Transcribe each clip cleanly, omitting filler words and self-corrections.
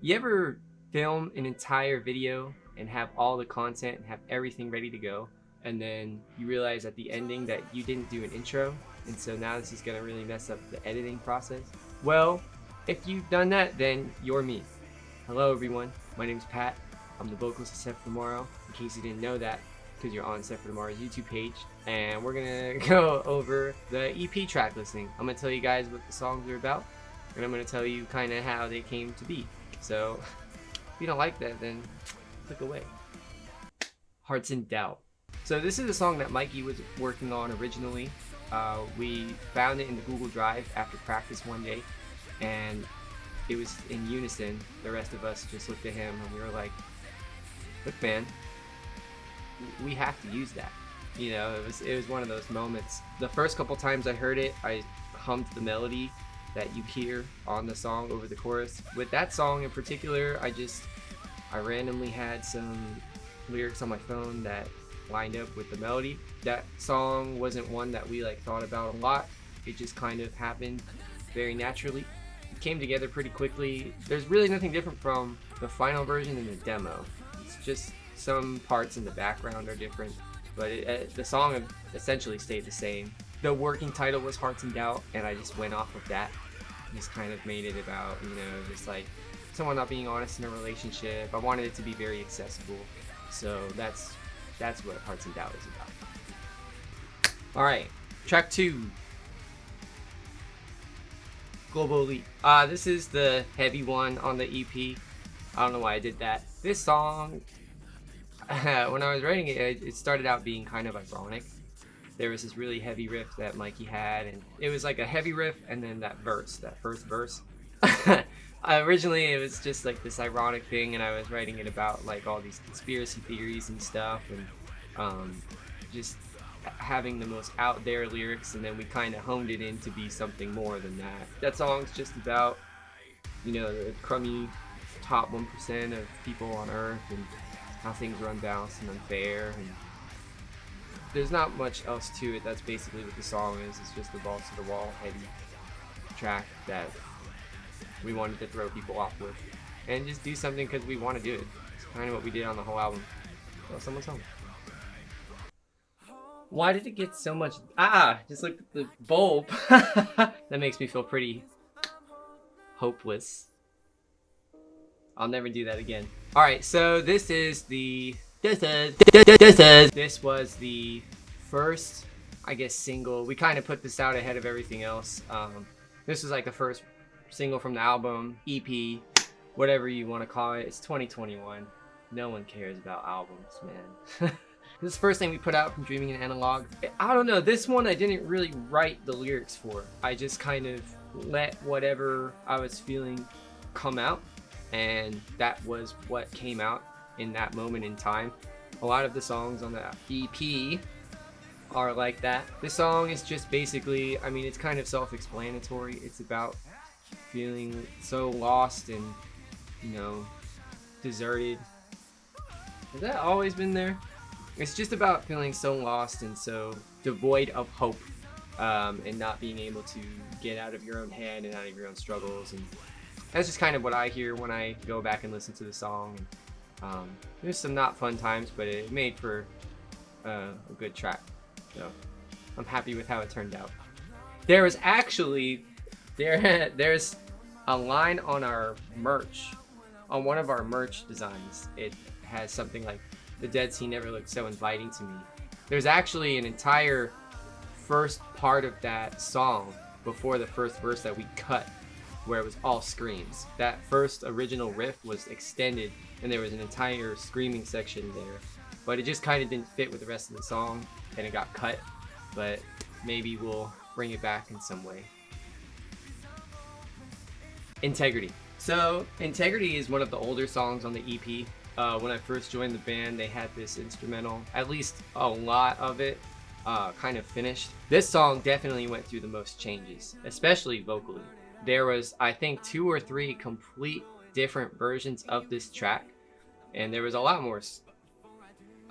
You ever film an entire video and have all the content and have everything ready to go, and then you realize at the ending that you didn't do an intro, and so now this is gonna really mess up the editing process? Well, if you've done that, then you're me. Hello everyone, my name is Pat. I'm the vocalist of Set for Tomorrow, in case you didn't know that, because you're on Set for Tomorrow's YouTube page. And we're gonna go over the EP track listing. I'm gonna tell you guys what the songs are about, and I'm gonna tell you kind of how they came to be. So, if you don't like that, then click away. Hearts in Doubt. So this is a song that Mikey was working on originally. We found it in the Google Drive after practice one day, and it was in unison. The rest of us just looked at him and we were like, look man, we have to use that. You know, it was one of those moments. The first couple times I heard it, I hummed the melody that you hear on the song over the chorus. With that song in particular, I randomly had some lyrics on my phone that lined up with the melody. That song wasn't one that we thought about a lot. It just kind of happened very naturally. It came together pretty quickly. There's really nothing different from the final version and the demo. It's just some parts in the background are different, but the song essentially stayed the same. The working title was Hearts in Doubt, and I just went off of that. Just kind of made it about, just someone not being honest in a relationship. I wanted it to be very accessible, so that's what Hearts in Doubt is about. All right, track 2, Global Elite. This is the heavy one on the EP. I don't know why I did that. This song, when I was writing it, it started out being kind of ironic. There was this really heavy riff that Mikey had, and it was like a heavy riff and then that first verse. Originally it was just this ironic thing, and I was writing it about all these conspiracy theories and stuff, and just having the most out there lyrics, and then we kind of honed it in to be something more than that. That song's just about, the crummy top 1% of people on Earth and how things are unbalanced and unfair, and there's not much else to it. That's basically what the song is. It's just a balls to the wall heavy track that we wanted to throw people off with and just do something because we want to do it. It's kind of what we did on the whole album. So someone's home. Why did it get so much? Just look at the bulb. That makes me feel pretty hopeless. I'll never do that again. All right, so this was the first, I guess, single. We kind of put this out ahead of everything else. This was the first single from the album, EP, whatever you want to call it. It's 2021. No one cares about albums, man. This is the first thing we put out from Dreaming in Analogue. I don't know, this one I didn't really write the lyrics for. I just kind of let whatever I was feeling come out, and that was what came out in that moment in time. A lot of the songs on the EP are like that. This song is just basically, it's kind of self-explanatory. It's about feeling so lost and, deserted. Has that always been there? It's just about feeling so lost and so devoid of hope, and not being able to get out of your own head and out of your own struggles. And that's just kind of what I hear when I go back and listen to the song. There's some not fun times, but it made for a good track. So I'm happy with how it turned out. There was actually, there's a line on our merch, on one of our merch designs. It has something like, "The Dead Sea never looked so inviting to me." There's actually an entire first part of that song before the first verse that we cut, where it was all screams. That first original riff was extended, and there was an entire screaming section there, but it just kind of didn't fit with the rest of the song, and it got cut. But maybe we'll bring it back in some way. Integrity. So Integrity is one of the older songs on the EP. When I first joined the band, they had this instrumental, at least a lot of it, kind of finished. This song definitely went through the most changes, especially vocally. There was, I think, 2 or 3 complete different versions of this track, and there was a lot more.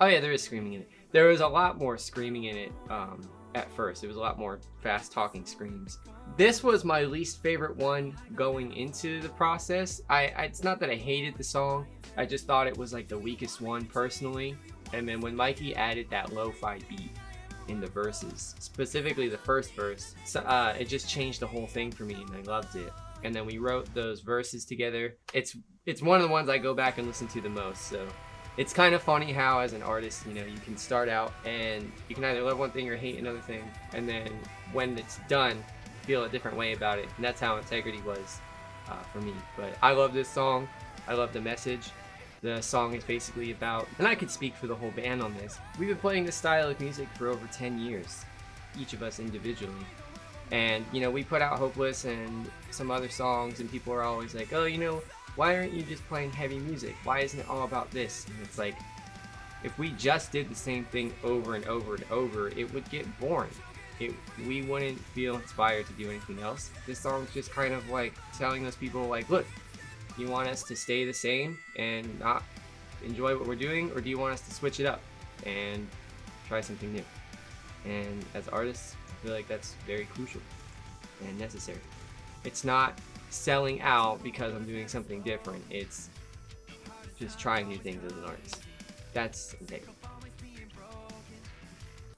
Oh yeah, there is screaming in it. There was a lot more screaming in it at first. It was a lot more fast talking screams. This was my least favorite one going into the process. It's not that I hated the song, I just thought it was like the weakest one personally. And then when Mikey added that lo-fi beat in the verses, specifically the first verse, it just changed the whole thing for me, and I loved it. And then we wrote those verses together. It's one of the ones I go back and listen to the most. So it's kind of funny how as an artist, you know, you can start out and you can either love one thing or hate another thing, and then when it's done, feel a different way about it. And that's how Integrity was for me. But I love this song. I love the message. The song is basically about, and I could speak for the whole band on this, we've been playing this style of music for over 10 years, each of us individually. And, you know, we put out Hopeless and some other songs, and people are always like, oh, you know, why aren't you just playing heavy music? Why isn't it all about this? And it's like, if we just did the same thing over and over and over, it would get boring. We wouldn't feel inspired to do anything else. This song's just kind of like telling those people, like, look, you want us to stay the same and not enjoy what we're doing, or do you want us to switch it up and try something new? And as artists, I feel like that's very crucial and necessary. It's not selling out because I'm doing something different. It's just trying new things as an artist. That's Integrity.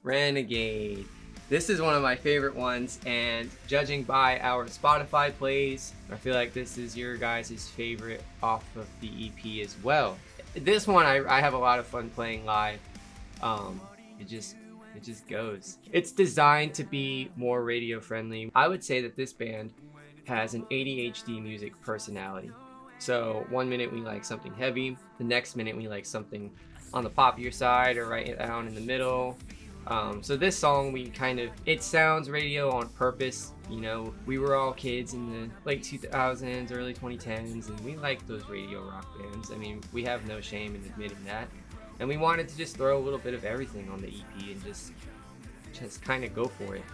Renegade. This is one of my favorite ones, and judging by our Spotify plays, I feel like this is your guys' favorite off of the EP as well. This one I have a lot of fun playing live. It just goes. It's designed to be more radio friendly. I would say that this band has an ADHD music personality. So one minute we like something heavy, the next minute we like something on the poppier side or right down in the middle. So this song, it sounds radio on purpose. You know, we were all kids in the late 2000s, early 2010s, and we liked those radio rock bands. I mean, we have no shame in admitting that. And we wanted to just throw a little bit of everything on the EP and just kind of go for it.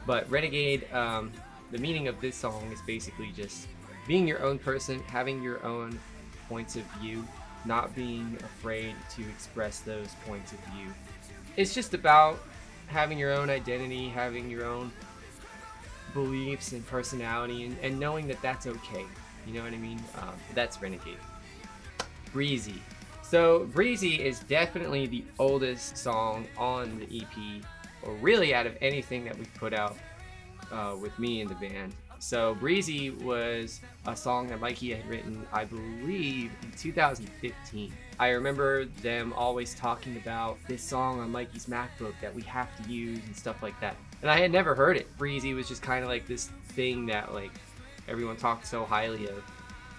But Renegade, the meaning of this song is basically just being your own person, having your own points of view, not being afraid to express those points of view. It's just about having your own identity, having your own beliefs and personality, and knowing that that's okay. You know what I mean? That's Renegade. Breezy. So Breezy is definitely the oldest song on the EP, or really out of anything that we've put out with me in the band. So Breezy was a song that Mikey had written, I believe, in 2015. I remember them always talking about this song on Mikey's MacBook that we have to use and stuff like that. And I had never heard it. Breezy was just kind of like this thing that like everyone talked so highly of.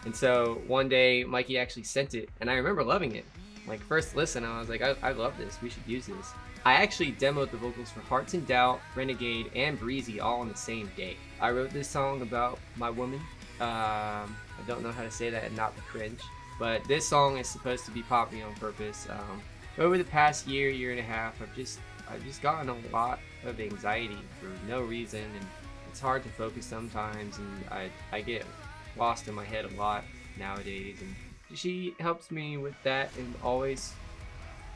And so one day Mikey actually sent it, and I remember loving it. Like first listen, I was like, I love this, we should use this. I actually demoed the vocals for Hearts in Doubt, Renegade, and Breezy all on the same day. I wrote this song about my woman. I don't know how to say that and not be cringe, but this song is supposed to be poppy on purpose. Over the past year and a half, I've just gotten a lot of anxiety for no reason, and it's hard to focus sometimes, and I get lost in my head a lot nowadays, and she helps me with that and always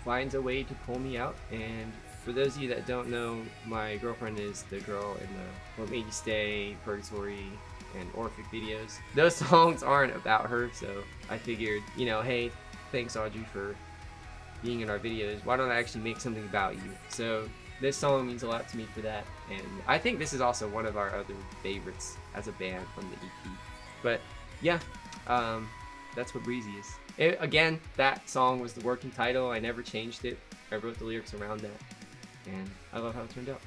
finds a way to pull me out. And for those of you that don't know, my girlfriend is the girl in the What Made You Stay, Purgatory, and Orphic videos. Those songs aren't about her, so I figured, you know, hey, thanks Audrey for being in our videos. Why don't I actually make something about you? So this song means a lot to me for that, and I think this is also one of our other favorites as a band from the EP. But yeah, that's what Breezy is. Again, that song was the working title. I never changed it. I wrote the lyrics around that, and I love how it turned out.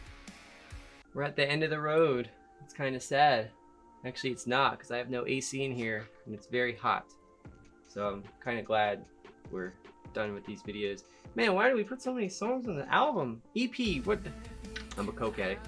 We're at the end of the road. It's kind of sad. Actually, it's not, because I have no AC in here, and it's very hot. So I'm kind of glad we're done with these videos. Man, why do we put so many songs on the album? EP, what the... I'm a coke addict.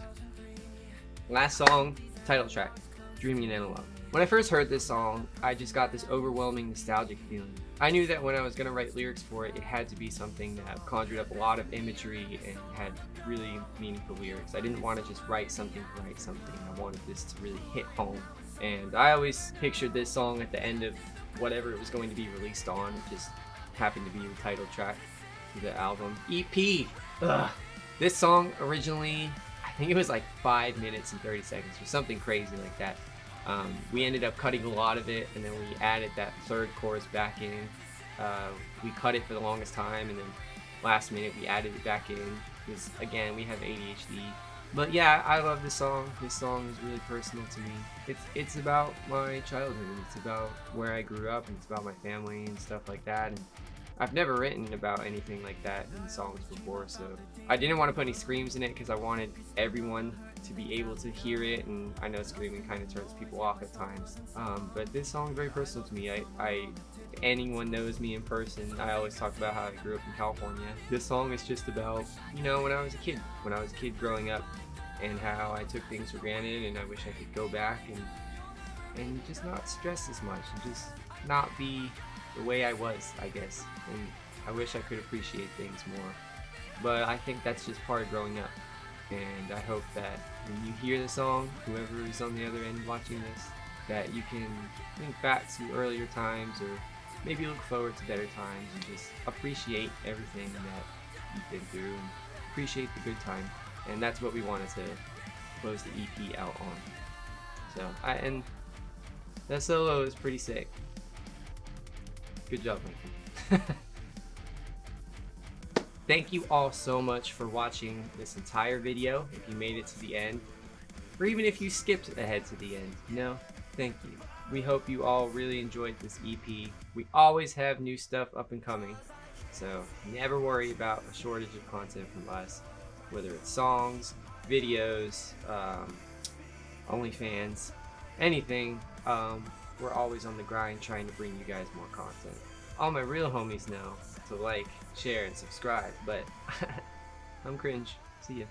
Last song, title track, Dreaming in Analogue. When I first heard this song, I just got this overwhelming nostalgic feeling. I knew that when I was going to write lyrics for it, it had to be something that conjured up a lot of imagery and had really meaningful lyrics. I didn't want to just write something to write something. I wanted this to really hit home. And I always pictured this song at the end of whatever it was going to be released on. It just happened to be the title track of the album. EP! Ugh. This song originally think it was like 5 minutes and 30 seconds or something crazy like that. We ended up cutting a lot of it, and then we added that third chorus back in. We cut it for the longest time, and then last minute we added it back in because, again, we have ADHD. But yeah, I love this song. This song is really personal to me. It's about my childhood. It's about where I grew up, and it's about my family and stuff like that. And I've never written about anything like that in songs before, so I didn't want to put any screams in it because I wanted everyone to be able to hear it, and I know screaming kind of turns people off at times. But this song is very personal to me. If anyone knows me in person, I always talk about how I grew up in California. This song is just about, when I was a kid growing up, and how I took things for granted, and I wish I could go back and just not stress as much, and just not be the way I was, I guess. And I wish I could appreciate things more. But I think that's just part of growing up. And I hope that when you hear the song, whoever is on the other end watching this, that you can think back to earlier times, or maybe look forward to better times, and just appreciate everything that you've been through, and appreciate the good time. And that's what we wanted to close the EP out on. So, and that solo is pretty sick. Good job, Mikey. Thank you all so much for watching this entire video. If you made it to the end, or even if you skipped ahead to the end, thank you. We hope you all really enjoyed this EP. We always have new stuff up and coming, so never worry about a shortage of content from us. Whether it's songs, videos, OnlyFans, anything, we're always on the grind trying to bring you guys more content. All my real homies know to like, share, and subscribe, but I'm cringe. See ya.